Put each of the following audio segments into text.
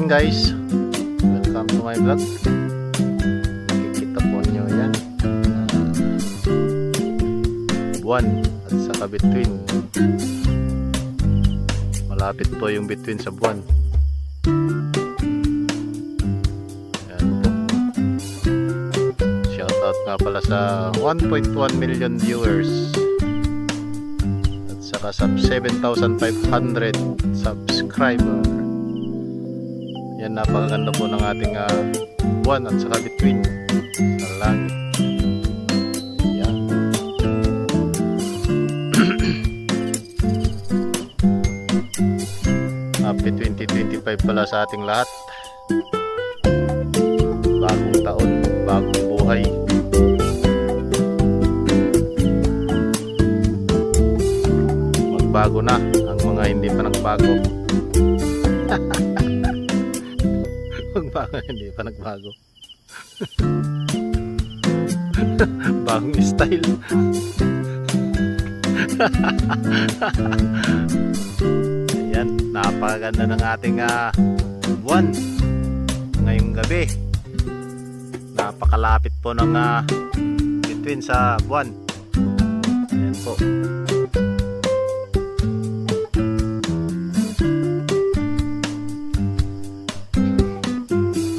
guys, welcome to my vlog. Makikita po nyo yan, buwan at saka between. Malapit po yung between sa buwan. Yan po. Shoutout nga pala sa 1.1 million viewers at saka sa 7,500 subscriber. Yan, napakaganda po ng ating buwan at saka between sa langit. Yan. Happy 2025 pala sa ating lahat. Bagong taon, bagong buhay. Magbago na ang mga hindi pa nagbago. Magbago, hindi pa nagbago. Bagong style. Ayan, napakaganda ng ating buwan ngayong gabi. Napakalapit po ng between sa buwan. Ayan po.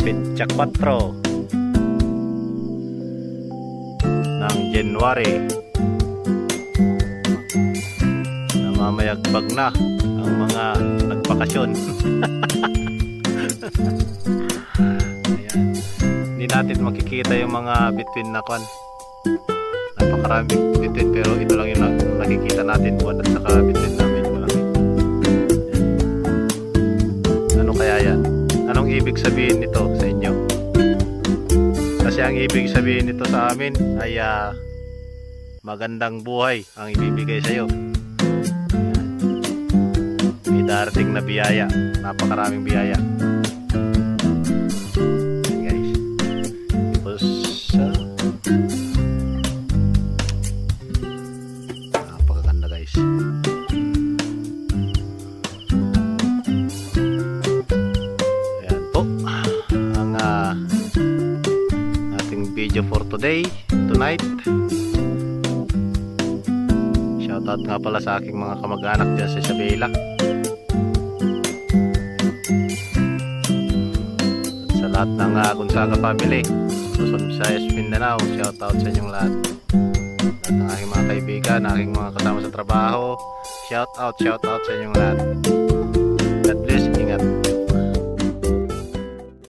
Petsa 4 ng January, namamayagpag na ang mga nagbakasyon. Ayan. Hindi natin makikita yung mga between na kwan. Napakaraming between, pero ito lang yung nakikita natin, buwan at saka between namin malaki. Ayan. Ano kaya yan? Anong ibig sabihin nito sa inyo? Kasi ang ibig sabihin nito sa amin ay magandang buhay ang ibibigay sa iyo. May darating na biyaya, napakaraming biyaya. Ayan guys. Tapos napakaganda guys. Video for today, tonight. Shoutout nga pala sa aking mga kamag-anak dyan sa Isabela at sa lahat ng Gonzaga family, Luzon, Visayas, Mindanao. Shoutout sa inyong lahat. Lahat ng aking mga kaibigan, aking mga kasama sa trabaho. Shoutout sa inyong lahat.